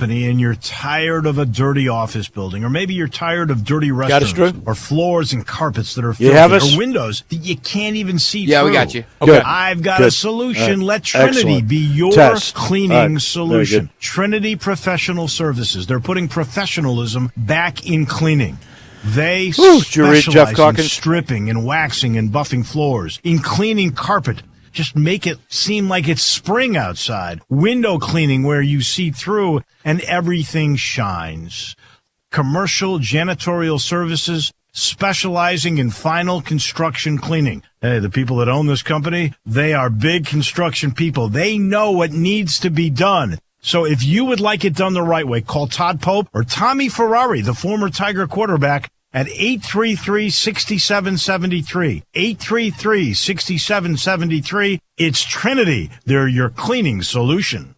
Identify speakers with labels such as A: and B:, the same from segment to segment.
A: and you're tired of a dirty office building, or maybe you're tired of dirty restaurants or floors and carpets that are filthy, or windows that you can't even see through.
B: Yeah, we got you.
A: Okay. I've got a solution. Let Trinity be your cleaning solution. Trinity Professional Services. They're putting professionalism back in cleaning. They specialize in stripping and waxing and buffing floors, in cleaning carpet. Just make it seem like it's spring outside. Window cleaning where you see through and everything shines. Commercial janitorial services specializing in final construction cleaning. Hey, the people that own this company, they are big construction people. They know what needs to be done. So if you would like it done the right way, call Todd Pope or Tommy Ferrari, the former Tiger quarterback, at 833-6773. 833-6773. It's Trinity. They're your cleaning solution.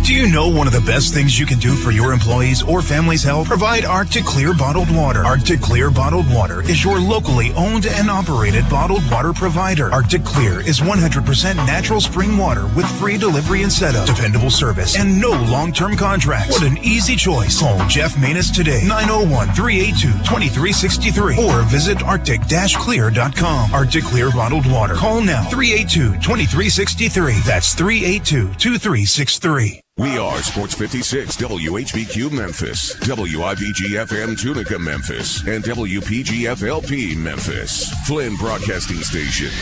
C: Do you know one of the best things you can do for your employees or family's health? Provide Arctic Clear bottled water. Arctic Clear bottled water is your locally owned and operated bottled water provider. Arctic Clear is 100% natural spring water with free delivery and setup, dependable service, and no long-term contracts. What an easy choice. Call Jeff Manus today, 901-382-2363, or visit arctic-clear.com. Arctic Clear bottled water. Call now, 382-2363. That's 382-2363.
D: We are Sports 56, WHBQ Memphis, WIVG-FM Tunica Memphis, and WPG-FLP Memphis. Flynn Broadcasting Stations.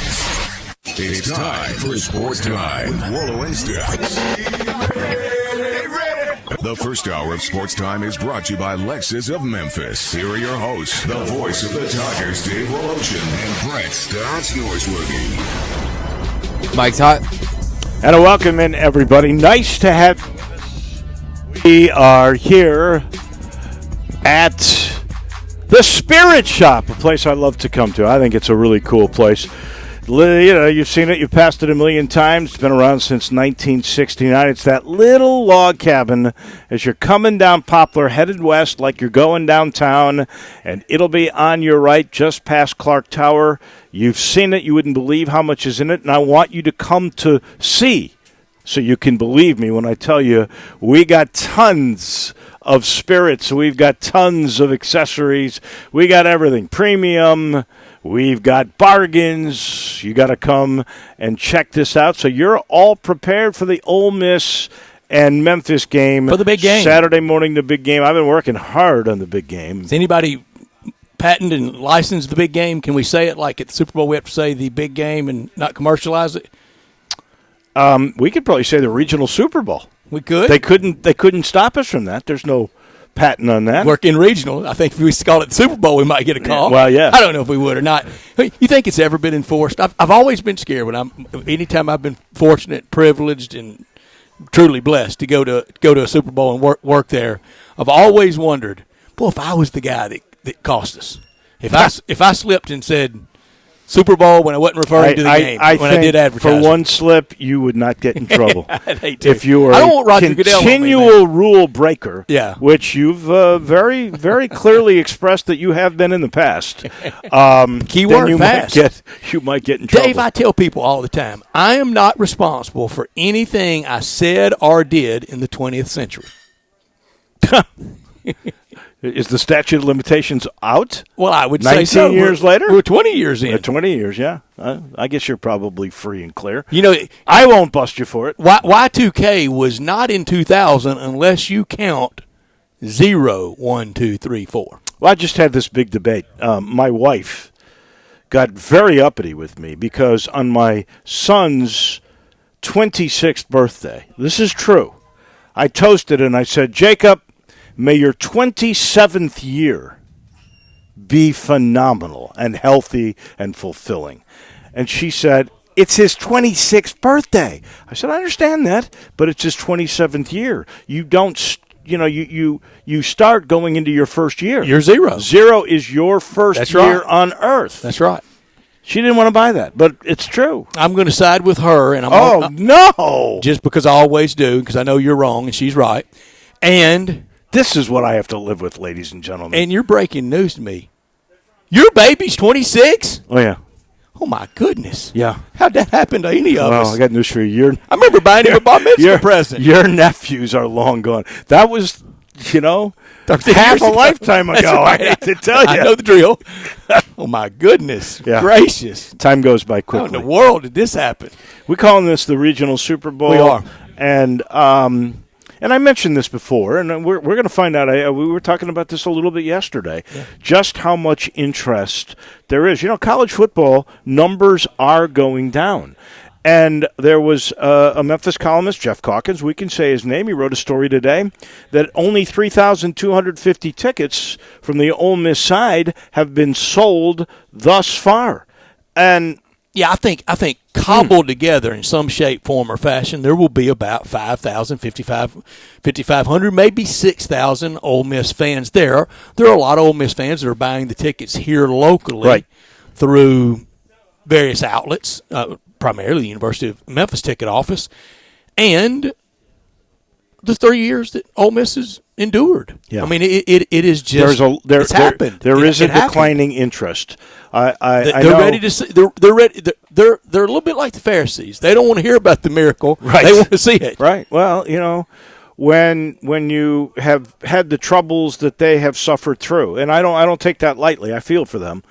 D: It's time for Sports Time with Wolo Stats. The first hour of Sports Time is brought to you by Lexus of Memphis. Here are your hosts, the voice of the Tigers, Dave Woloshin and Brett Stotts Norsworthy.
B: Mike's hot.
E: And a welcome in, everybody. Nice to have you. We are here at the Spirits Shoppe, a place I love to come to. I think it's a really cool place. You know, you've seen it, you've passed it a million times. It's been around since 1969. It's that little log cabin as you're coming down Poplar, headed west like you're going downtown, and it'll be on your right just past Clark Tower. You've seen it. You wouldn't believe how much is in it, and I want you to come to see so you can believe me when I tell you we got tons of spirits. We've got tons of accessories. We got everything. Premium. We've got bargains. You got to come and check this out. So you're all prepared for the Ole Miss and Memphis game.
F: For the big game.
E: Saturday morning, the big game. I've been working hard on the big game.
F: Is anybody patented and licensed the big game? Can we say it like at the Super Bowl we have to say the big game and not commercialize it?
E: We could probably say the regional Super Bowl.
F: We could.
E: They couldn't stop us from that. There's no patent on that.
F: Working regional. I think if we call it the Super Bowl, we might get a call.
E: Well, yeah.
F: I don't know if we would or not. You think it's ever been enforced? I've always been scared anytime I've been fortunate, privileged, and truly blessed to go to a Super Bowl and work there. I've always wondered, boy, if I was the guy that cost us, if I slipped and said Super Bowl when I wasn't referring to the game, when I did advertise.
E: For one slip, you would not get in trouble.
F: I'd hate to.
E: If you were a continual rule breaker, which you've very, very clearly expressed that you have been in the past,
F: keyword
E: you
F: past.
E: You might get in trouble.
F: Dave, I tell people all the time, I am not responsible for anything I said or did in the 20th century.
E: Is the statute of limitations out?
F: Well, I would say
E: 19 years later?
F: We're 20 years in.
E: 20 years, yeah. I guess you're probably free and clear.
F: You know,
E: I won't bust you for it.
F: Y2K was not in 2000 unless you count 0, 1, 2, 3, 4.
E: Well, I just had this big debate. My wife got very uppity with me because on my son's 26th birthday, this is true, I toasted and I said, Jacob, may your 27th year be phenomenal and healthy and fulfilling. And she said, it's his 26th birthday. I said, I understand that, but it's his 27th year. You don't, you start going into your first year.
F: You're 0.
E: 0 is your first year on earth.
F: That's right.
E: She didn't want to buy that, but it's true.
F: I'm going to side with her. And
E: no!
F: Just because I always do, because I know you're wrong and she's right. And
E: this is what I have to live with, ladies and gentlemen.
F: And you're breaking news to me. Your baby's 26?
E: Oh, yeah.
F: Oh, my goodness.
E: Yeah.
F: How'd that happen to any of us?
E: Well, I got news for you.
F: I remember buying him a bar mitzvah present.
E: Your nephews are long gone. That was, half a lifetime ago.
F: Right.
E: I hate to tell you.
F: I know the drill. Oh, my goodness.
E: Yeah.
F: Gracious.
E: Time goes by quickly.
F: How in the world did this happen?
E: We're calling this the Regional Super Bowl.
F: We are.
E: And I mentioned this before, and we're going to find out. We were talking about this a little bit yesterday, just how much interest there is. College football numbers are going down. And there was a Memphis columnist, Jeff Calkins, we can say his name. He wrote a story today that only 3,250 tickets from the Ole Miss side have been sold thus far. And
F: yeah, I think cobbled together in some shape, form, or fashion, there will be about 5,000, 5,500, maybe 6,000 Ole Miss fans there. There are a lot of Ole Miss fans that are buying the tickets here locally through various outlets, primarily the University of Memphis ticket office, and the 3 years that Ole Miss has endured.
E: Yeah.
F: I mean, it is just it's happened.
E: There is a declining interest.
F: They're ready to see. They're ready. They're a little bit like the Pharisees. They don't want to hear about the miracle.
E: Right.
F: They want to see it.
E: Right. Well, when you have had the troubles that they have suffered through, and I don't take that lightly. I feel for them.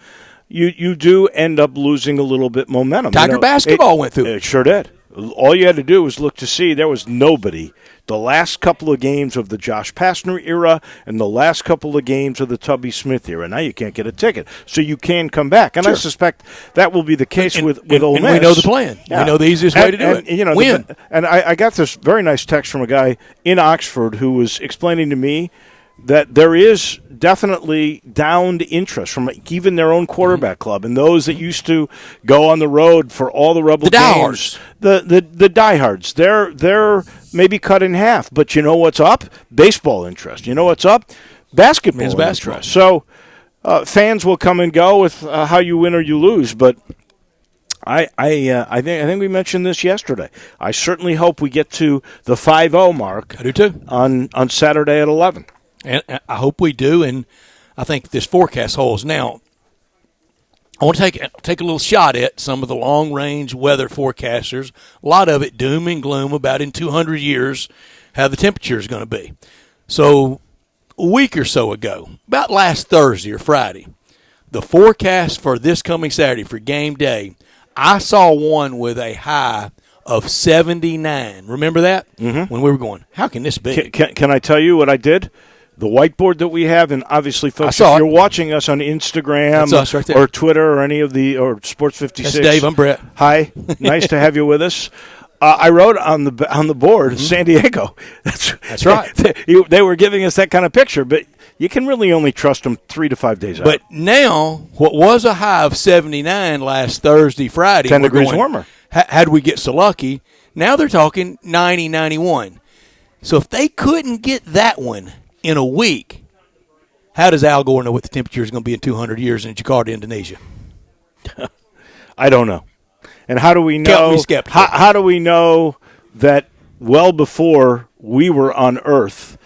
E: You do end up losing a little bit momentum.
F: Tiger basketball went through.
E: It sure did. All you had to do was look to see there was nobody. The last couple of games of the Josh Pastner era and the last couple of games of the Tubby Smith era. Now you can't get a ticket, so you can come back. And I suspect that will be the case with Ole Miss.
F: And we know the plan. Yeah. We know the easiest way to do it. Win.
E: I got this very nice text from a guy in Oxford who was explaining to me that there is definitely downed interest from even their own quarterback club and those that used to go on the road for all the Rebel games. The diehards. They're maybe cut in half. But you know what's up? Baseball interest. You know what's up? Basketball interest. So fans will come and go with how you win or you lose. But I think we mentioned this yesterday. I certainly hope we get to the 5-0 mark.
F: I do too.
E: On Saturday at 11.
F: And I hope we do, and I think this forecast holds. Now, I want to take a little shot at some of the long-range weather forecasters. A lot of it doom and gloom about in 200 years how the temperature is going to be. So a week or so ago, about last Thursday or Friday, the forecast for this coming Saturday for game day, I saw one with a high of 79. Remember that? Mm-hmm. When we were going, how can this be?
E: Can I tell you what I did? The whiteboard that we have, and obviously, folks, if you're watching us on Instagram
F: right
E: or Twitter or any of or Sports 56.
F: That's Dave. I'm Brett.
E: Hi. Nice to have you with us. I wrote on the board, San Diego. That's
F: right.
E: They were giving us that kind of picture, but you can really only trust them 3 to 5 days out.
F: But now, what was a high of 79 last Thursday, Friday,
E: 10 degrees warmer.
F: How'd we get so lucky? Now they're talking 90, 91. So if they couldn't get that one in a week, how does Al Gore know what the temperature is going to be in 200 years in Jakarta, Indonesia?
E: I don't know. And how do we know? How do we know that well before we were on Earth,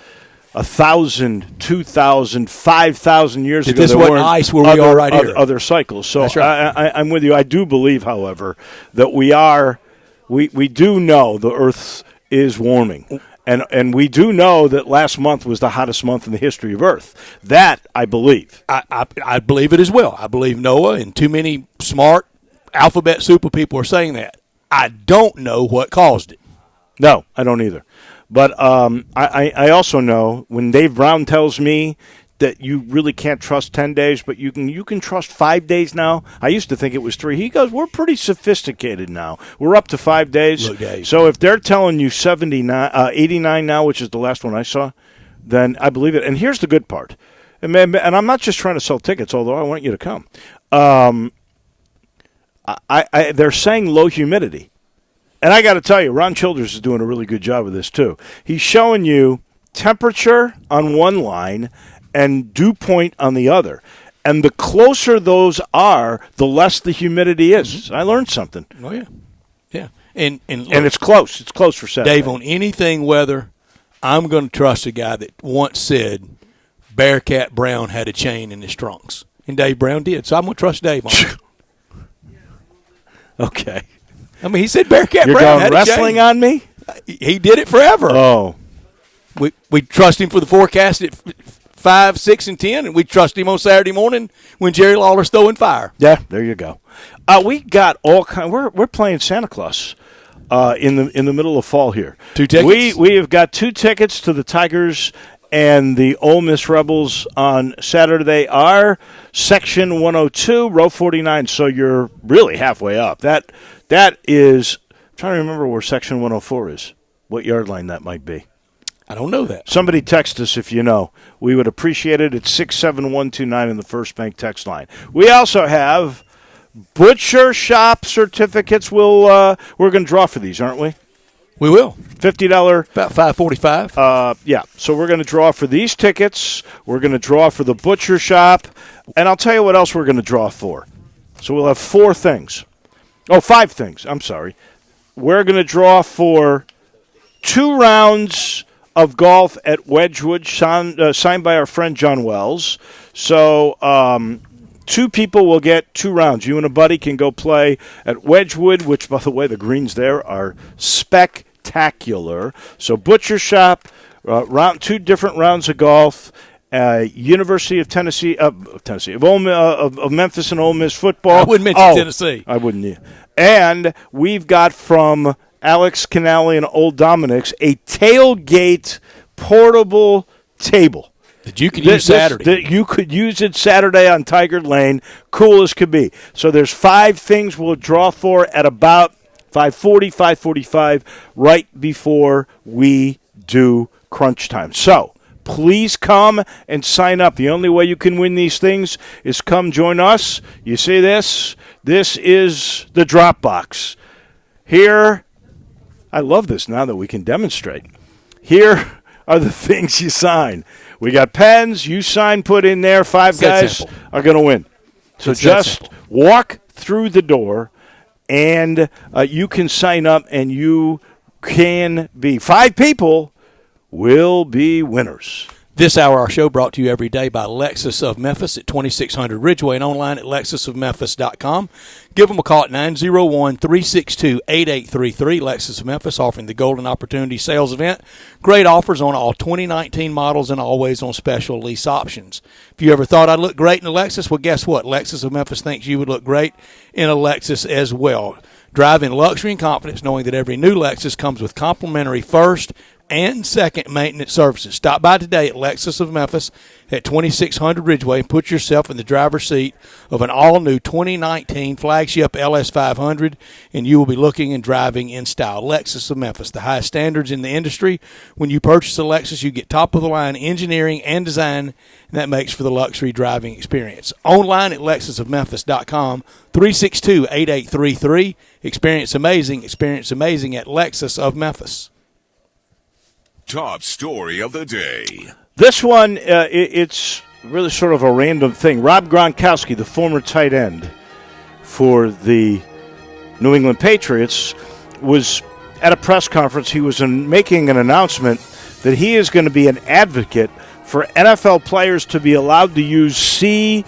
E: 1,000, 2,000, 5,000 years ago,
F: this wasn't ice where we are right here.
E: Other cycles. So
F: that's right.
E: I'm with you. I do believe, however, that we do know the Earth is warming. And we do know that last month was the hottest month in the history of Earth. That I believe.
F: I believe it as well. I believe Noah and too many smart alphabet super people are saying that. I don't know what caused it.
E: No, I don't either. But I also know when Dave Brown tells me that you really can't trust 10 days, but you can trust 5 days now. I used to think it was 3. He goes, we're pretty sophisticated now. We're up to 5 days.
F: Look, Dave.
E: So if they're telling you 89 now, which is the last one I saw, then I believe it. And here's the good part. And I'm not just trying to sell tickets, although I want you to come. They're saying low humidity. And I got to tell you, Ron Childers is doing a really good job of this too. He's showing you temperature on one line and dew point on the other. And the closer those are, the less the humidity is. Mm-hmm. I learned something.
F: Oh, yeah. Yeah. And
E: it's close. It's close for Saturday.
F: Dave, on anything weather, I'm going to trust a guy that once said Bearcat Brown had a chain in his trunks. And Dave Brown did. So I'm going to trust Dave on it.
E: Okay.
F: I mean, he said Bearcat
E: You're
F: Brown
E: going wrestling on me?
F: He did it forever.
E: Oh.
F: We trust him for the forecast at 5, 6, and 10, and we trust him on Saturday morning when Jerry Lawler's throwing fire.
E: Yeah, there you go. We got all kind. We're playing Santa Claus in the middle of fall here.
F: 2 tickets.
E: We have got 2 tickets to the Tigers and the Ole Miss Rebels on Saturday. They are Section 102, row 49, so you're really halfway up. That is, I'm trying to remember where Section 104 is, what yard line that might be.
F: I don't know that.
E: Somebody text us if you know. We would appreciate it. It's 67129 in the First Bank text line. We also have Butcher Shop certificates. We're going to draw for these, aren't we?
F: We will.
E: $50.
F: About $5.45.
E: Yeah. So we're going to draw for these tickets. We're going to draw for the Butcher Shop. And I'll tell you what else we're going to draw for. So we'll have 4 things. Oh, 5 things. I'm sorry. We're going to draw for 2 rounds of golf at Wedgwood, signed by our friend John Wells. So 2 people will get 2 rounds. You and a buddy can go play at Wedgwood, which, by the way, the greens there are spectacular. So Butcher Shop, 2 different rounds of golf. University of Tennessee, of Memphis and Ole Miss football.
F: I wouldn't mention Tennessee.
E: I wouldn't. Yeah. And we've got from Alex Canale and Old Dominic's a tailgate portable table.
F: That you could use Saturday.
E: That you could use it Saturday on Tiger Lane. Cool as could be. So there's 5 things we'll draw for at about 5:40, 5:45, right before we do crunch time. So please come and sign up. The only way you can win these things is come join us. You see this? This is the drop box. Here, I love this now that we can demonstrate. Here are the things you sign. We got pens, you sign, put in there. 5 guys are going to win. So just walk through the door, and you can sign up, and you can be 5 people will be winners.
F: This hour, our show brought to you every day by Lexus of Memphis at 2600 Ridgeway and online at lexusofmemphis.com. Give them a call at 901-362-8833. Lexus of Memphis offering the Golden Opportunity Sales Event. Great offers on all 2019 models and always on special lease options. If you ever thought I'd look great in a Lexus, well, guess what? Lexus of Memphis thinks you would look great in a Lexus as well. Drive in luxury and confidence knowing that every new Lexus comes with complimentary first and second maintenance services. Stop by today at Lexus of Memphis at 2600 Ridgeway and put yourself in the driver's seat of an all-new 2019 flagship LS500, and you will be looking and driving in style. Lexus of Memphis, the highest standards in the industry. When you purchase a Lexus, you get top-of-the-line engineering and design, and that makes for the luxury driving experience. Online at lexusofmemphis.com, 362-8833. Experience amazing at Lexus of Memphis.
D: Top story of the day.
E: This one, it's really sort of a random thing. Rob Gronkowski, the former tight end for the New England Patriots, was at a press conference. He was making an announcement that he is going to be an advocate for NFL players to be allowed to use CBD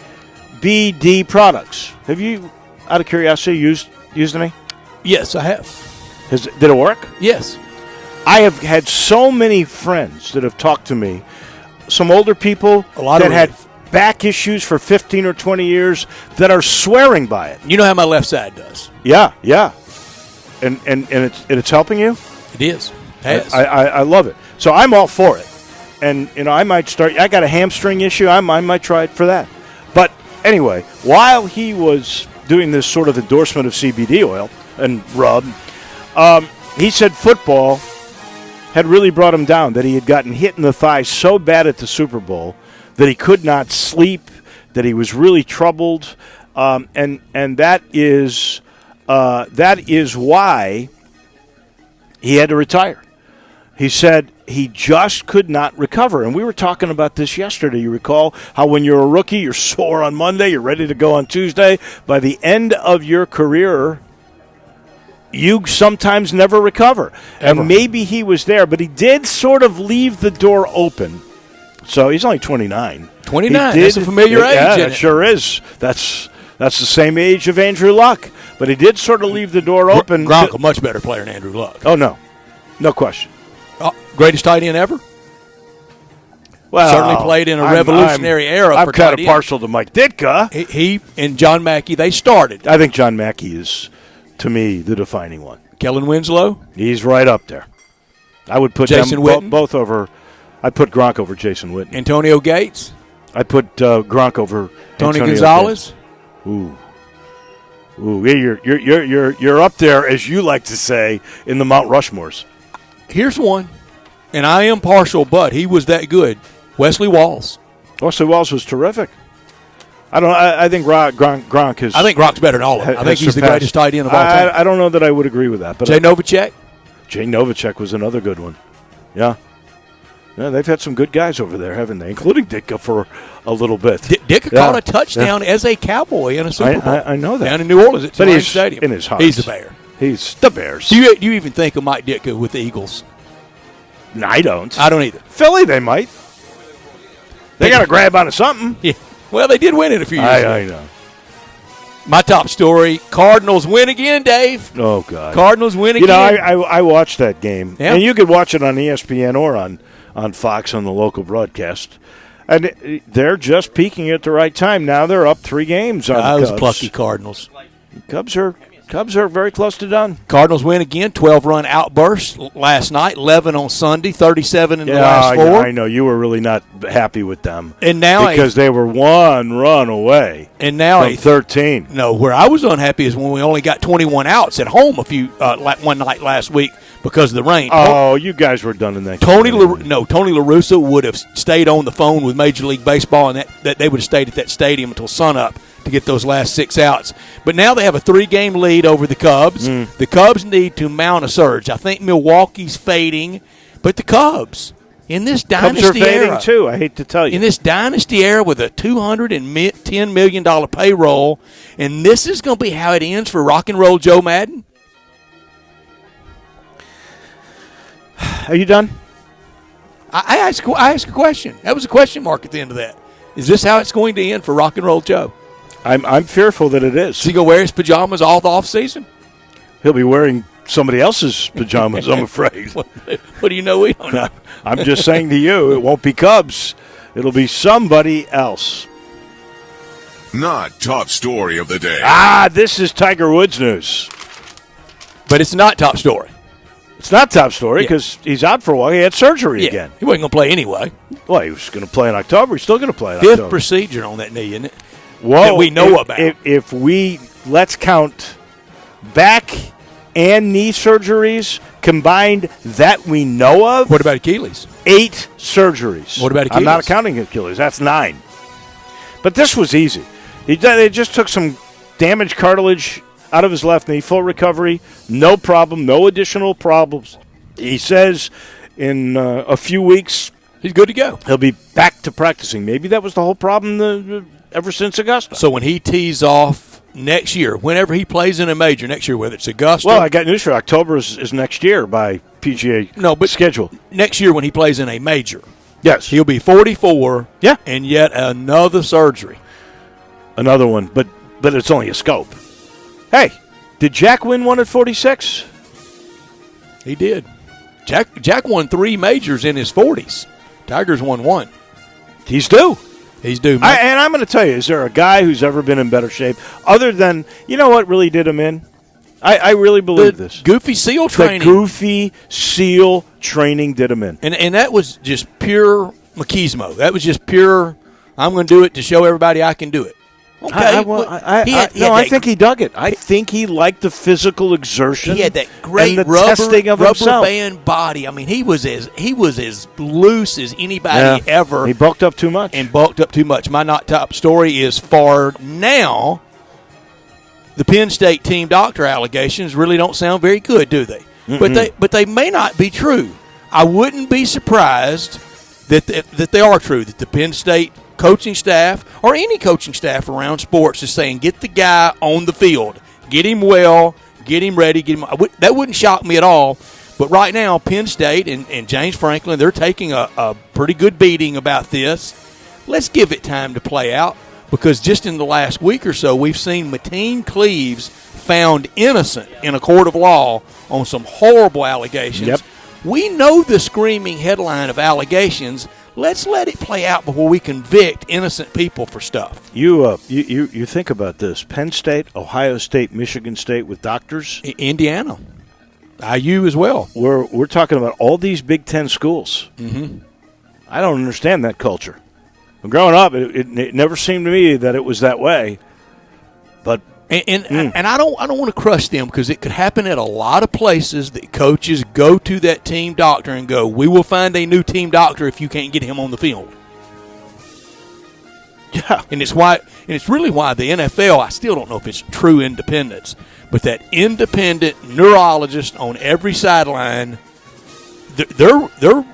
E: products. Have you, out of curiosity, used any?
F: Yes, I have.
E: Did it work?
F: Yes.
E: I have had so many friends that have talked to me, some older people that had back issues for 15 or 20 years that are swearing by it.
F: You know how my left side does.
E: Yeah. And it's helping you?
F: It is.
E: I love it. So I'm all for it. And, I might start. I got a hamstring issue. I might try it for that. But anyway, while he was doing this sort of endorsement of CBD oil and rub, he said football had really brought him down, that he had gotten hit in the thigh so bad at the Super Bowl that he could not sleep, that he was really troubled, and that is why he had to retire. He said he just could not recover, and we were talking about this yesterday. You recall how when you're a rookie, you're sore on Monday, you're ready to go on Tuesday. By the end of your career, you sometimes never recover. Ever. And maybe he was there, but he did sort of leave the door open. So he's only 29.
F: 29, that's a familiar age.
E: Yeah, it sure is. That's That's the same age of Andrew Luck. But he did sort of leave the door open.
F: Gronk, a much better player than Andrew Luck.
E: Oh, no. No question.
F: Greatest tight end ever?
E: Well,
F: certainly played in a revolutionary era.
E: I'm kind of partial to Mike Ditka.
F: He and John Mackey, they started.
E: I think John Mackey is, to me, the defining one.
F: Kellen Winslow?
E: He's right up there. I would put
F: Jason
E: them both over. I'd put Gronk over Jason Witten.
F: Antonio Gates?
E: I'd put Gronk over
F: Tony Gonzalez?
E: Ooh, you're up there, as you like to say, in the Mount Rushmores.
F: Here's one, and I am partial, but he was that good. Wesley Walls.
E: Wesley Walls was terrific. I think Gronk is.
F: I think Gronk's better than all of them. I think he's the greatest tight end of all time.
E: I don't know that I would agree with that. But
F: Jay Novacek?
E: Jay Novacek was another good one. Yeah. Yeah, they've had some good guys over there, haven't they? Including Ditka for a little bit.
F: Ditka caught a touchdown as a Cowboy in a Super Bowl.
E: I know that.
F: Down in New Orleans at Tulane Stadium.
E: In his heart.
F: He's the Bear.
E: He's the Bears.
F: Do you even think of Mike Ditka with the Eagles?
E: No, I don't.
F: I don't either.
E: Philly, they might. They got to grab onto something.
F: Yeah. Well, they did win it a few years ago.
E: I know.
F: My top story, Cardinals win again, Dave.
E: Oh, God.
F: Cardinals win again.
E: I watched that game.
F: Yeah.
E: And you could watch it on ESPN or on Fox on the local broadcast. And they're just peaking at the right time. Now they're up 3 games on the Cubs.
F: Those plucky Cardinals.
E: Cubs are very close to done.
F: Cardinals win again, 12-run outburst last night, 11 on Sunday, 37 in the last 4.
E: I know. You were really not happy with them.
F: And now
E: because they were 1 run away from 13.
F: No, where I was unhappy is when we only got 21 outs at home one night last week because of the rain.
E: Oh, you guys were done in that
F: Tony La Russa would have stayed on the phone with Major League Baseball, and that they would have stayed at that stadium until sunup to get those last 6 outs. But now they have a 3-game lead over the Cubs. The Cubs need to mount a surge. I think Milwaukee's fading, but the Cubs in this dynasty
E: Cubs are fading
F: era,
E: too, I hate to tell you.
F: in this dynasty era with a $210 million payroll, and this is going to be how it ends for rock and roll Joe Madden.
E: Are you done?
F: I asked a question. That was a question mark at the end of that. Is this how it's going to end for rock and roll Joe?
E: I'm fearful that it is.
F: Is he going to wear his pajamas all the off season?
E: He'll be wearing somebody else's pajamas, I'm afraid.
F: What do you know? We don't know.
E: I'm just saying to you, it won't be Cubs. It'll be somebody else.
D: Not top story of the day.
E: This is Tiger Woods news.
F: But it's not top story.
E: It's not top story because he's out for a while. He had surgery again.
F: He wasn't going to play anyway.
E: Well, he was going to play in October. He's still going to play in October.
F: 5th procedure on that knee, isn't it?
E: Whoa,
F: that we know about.
E: If let's count back and knee surgeries combined that we know of.
F: What about Achilles?
E: 8 surgeries.
F: What about Achilles?
E: I'm not counting Achilles. That's 9. But this was easy. They just took some damaged cartilage out of his left knee, full recovery, no problem, no additional problems. He says in a few weeks
F: he's good to go.
E: He'll be back to practicing. Maybe that was the whole problem ever since Augusta.
F: So when he tees off next year, whenever he plays in a major next year, whether it's Augusta.
E: Well, I got news for you. October is next year by PGA schedule.
F: Next year when he plays in a major.
E: Yes.
F: He'll be 44.
E: Yeah.
F: And yet another surgery.
E: Another one, but it's only a scope. Hey, did Jack win one at 46?
F: He did. Jack won 3 majors in his 40s. Tiger's won 1.
E: He's due.
F: He's due.
E: And I'm going to tell you, is there a guy who's ever been in better shape other than, you know what really did him in? I really believe this.
F: Goofy SEAL training.
E: The Goofy SEAL training did him in.
F: And that was just pure machismo. That was just pure, I'm going to do it to show everybody I can do it. Okay.
E: I think he dug it. I think he liked the physical exertion.
F: He had that great
E: and the testing of
F: rubber
E: himself.
F: band body. I mean, he was as loose as anybody ever.
E: He bulked up too much. My not top story is for now. The Penn State team doctor allegations really don't sound very good, do they? Mm-mm. But they may not be true. I wouldn't be surprised that they are true. That the Penn State coaching staff or any coaching staff around sports is saying, get the guy on the field, get him well, get him ready, that wouldn't shock me at all. But right now, Penn State and James Franklin, they're taking a pretty good beating about this. Let's give it time to play out.
F: Because just in the last week or so, we've seen Mateen Cleaves found innocent in a court of law on some horrible allegations.
E: Yep.
F: We know the screaming headline of allegations. Let's let it play out before we convict innocent people for stuff.
E: You think about this. Penn State, Ohio State, Michigan State with doctors.
F: Indiana. IU as well.
E: We're talking about all these Big Ten schools. Mm-hmm. I don't understand that culture. Growing up, it never seemed to me that it was that way. But
F: and I don't want to crush them, because it could happen at a lot of places that coaches go to that team doctor and go, "We will find a new team doctor if you can't get him on the field."
E: Yeah,
F: and it's really why the NFL, I still don't know if it's true independence, but that independent neurologist on every sideline, they're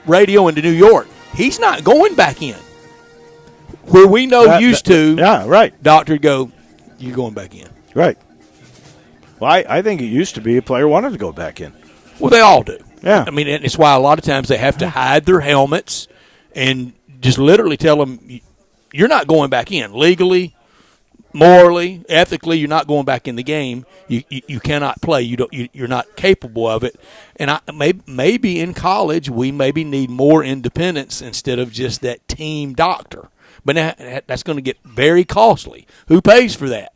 F: radioing to New York. He's not going back in. Where we know doctor would go, "You're going back in."
E: Right. Well, I think it used to be a player wanted to go back in.
F: Well, they all do.
E: Yeah.
F: I mean, it's why a lot of times they have to hide their helmets and just literally tell them, "You're not going back in. Legally, morally, ethically, you're not going back in the game. You cannot play. You're not capable of it." And maybe in college we maybe need more independence instead of just that team doctor. But now, that's going to get very costly. Who pays for that?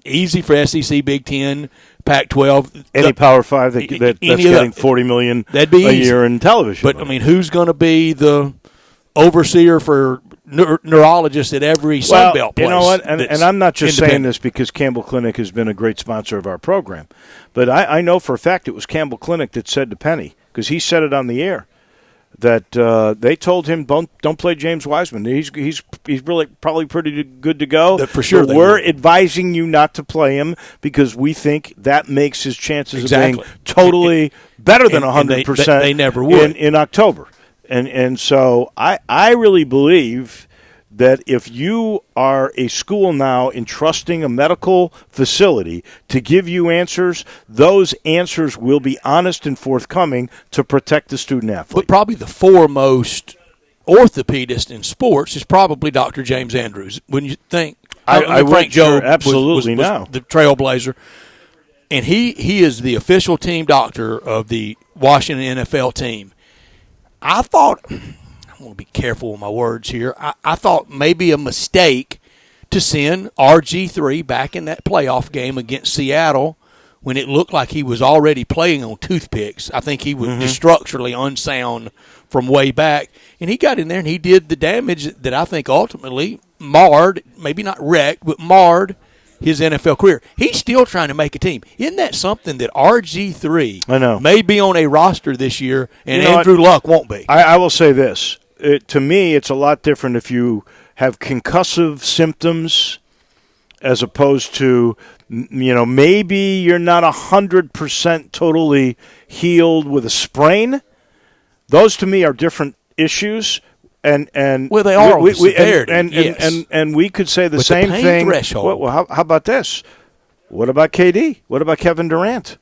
F: Easy for SEC, Big Ten, Pac-12.
E: Any Power 5 that's getting $40 million a year in television.
F: But, I mean, who's going to be the overseer for neurologists at every Sunbelt place?
E: You know what? And I'm not just saying this because Campbell Clinic has been a great sponsor of our program. But I know for a fact it was Campbell Clinic that said to Penny, because he said it on the air, that they told him don't play James Wiseman. He's really probably pretty good to go.
F: For sure,
E: we're advising you not to play him because we think that makes his chances of being totally better than 100%.
F: They never would
E: in October. And so I really believe that if you are a school now entrusting a medical facility to give you answers, those answers will be honest and forthcoming to protect the student athlete.
F: But probably the foremost orthopedist in sports is probably Dr. James Andrews. Wouldn't you think?
E: I Frank Joe absolutely
F: was the trailblazer. And he is the official team doctor of the Washington NFL team. I thought, I want to be careful with my words here, I thought maybe a mistake to send RG3 back in that playoff game against Seattle when it looked like he was already playing on toothpicks. I think he was just structurally unsound from way back. And he got in there and he did the damage that I think ultimately marred, maybe not wrecked, but marred his NFL career. He's still trying to make a team. Isn't that something that RG3 may be on a roster this year and Andrew Luck won't be?
E: I will say this. To me, it's a lot different if you have concussive symptoms as opposed to, maybe you're not 100% totally healed with a sprain. Those, to me, are different issues. And
F: well, they are severity,
E: and we could say the same thing. Well, how about this? What about KD? What about Kevin Durant?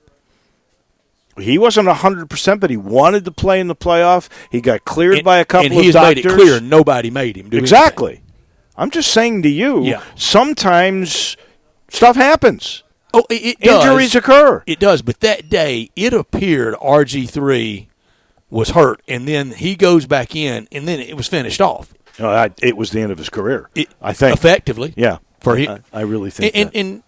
E: He wasn't 100%, but he wanted to play in the playoff. He got cleared by a couple of doctors.
F: And he's made it clear nobody made him do
E: exactly.
F: Anything.
E: I'm just saying to you, sometimes stuff happens.
F: Oh, it does.
E: Injuries occur.
F: It does, but that day it appeared RG3 was hurt, and then he goes back in, and then it was finished off.
E: It was the end of his career, I think.
F: Effectively.
E: Yeah.
F: For him.
E: I really think that.
F: And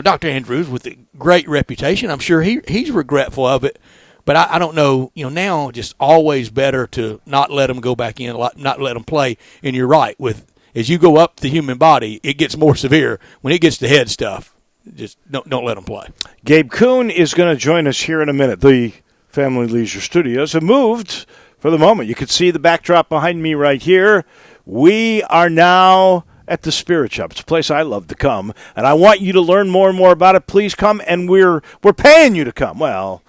F: Dr. Andrews, with a great reputation, I'm sure he's regretful of it. But I don't know, now just always better to not let him go back in, not let him play. And you're right, as you go up the human body, it gets more severe. When it gets to head stuff, just don't let him play.
E: Gabe Kuhn is going to join us here in a minute. The Family Leisure Studios have moved for the moment. You can see the backdrop behind me right here. We are now at the Spirits Shoppe. It's a place I love to come, and I want you to learn more and more about it. Please come, and we're paying you to come. Well,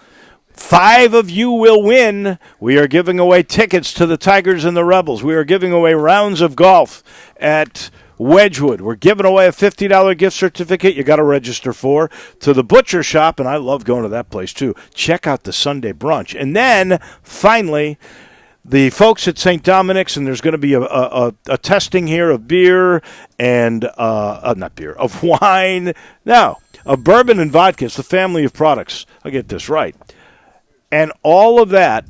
E: 5 of you will win. We are giving away tickets to the Tigers and the Rebels. We are giving away rounds of golf at Wedgwood. We're giving away a $50 gift certificate you got to register for to the Butcher Shop, and I love going to that place too. Check out the Sunday brunch. And then, finally, the folks at St. Dominic's, and there's going to be a testing here of beer and not beer, of wine. Now, of bourbon and vodka. It's the family of products. I'll get this right. And all of that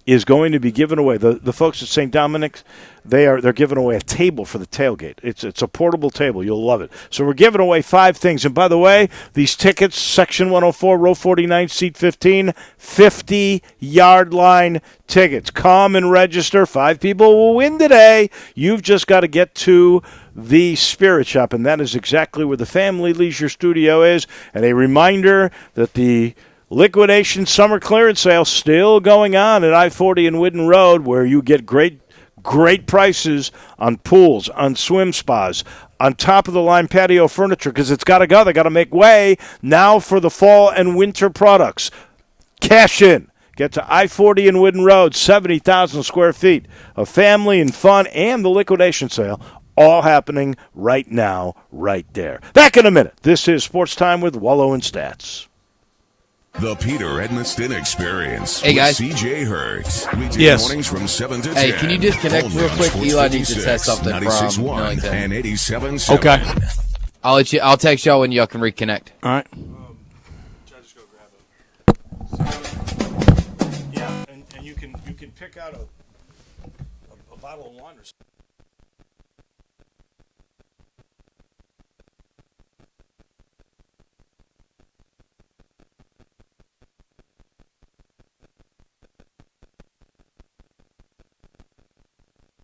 E: is going to be given away. The folks at St. Dominic's, they're giving away a table for the tailgate. It's a portable table. You'll love it. So we're giving away 5 things. And by the way, these tickets, Section 104, Row 49, Seat 15, 50-yard line tickets. Come and register. 5 people will win today. You've just got to get to the Spirits Shoppe, and that is exactly where the Family Leisure Studio is. And a reminder that the liquidation summer clearance sale still going on at I-40 and Whidden Road, where you get great prices on pools, on swim spas, on top-of-the-line patio furniture, because it's got to go. They got to make way now for the fall and winter products. Cash in. Get to I-40 and Whidden Road, 70,000 square feet of family and fun, and the liquidation sale, all happening right now, right there. Back in a minute. This is Sports Time with Wolo and Stats.
D: The Peter Edmiston Experience.
B: Hey, guys.
D: With CJ Hurts.
F: Yes.
D: Mornings from 7 to 10.
B: Hey, can you disconnect
D: Only
B: real
D: on
B: quick?
D: Sports
B: Eli needs to
D: 56,
B: test something from
D: 96.1
B: Millington.
D: and 87.7.
F: Okay.
B: I'll text y'all when y'all can reconnect.
F: All right.
E: Just go grab it. Yeah, and you can pick out a bottle of wine or something.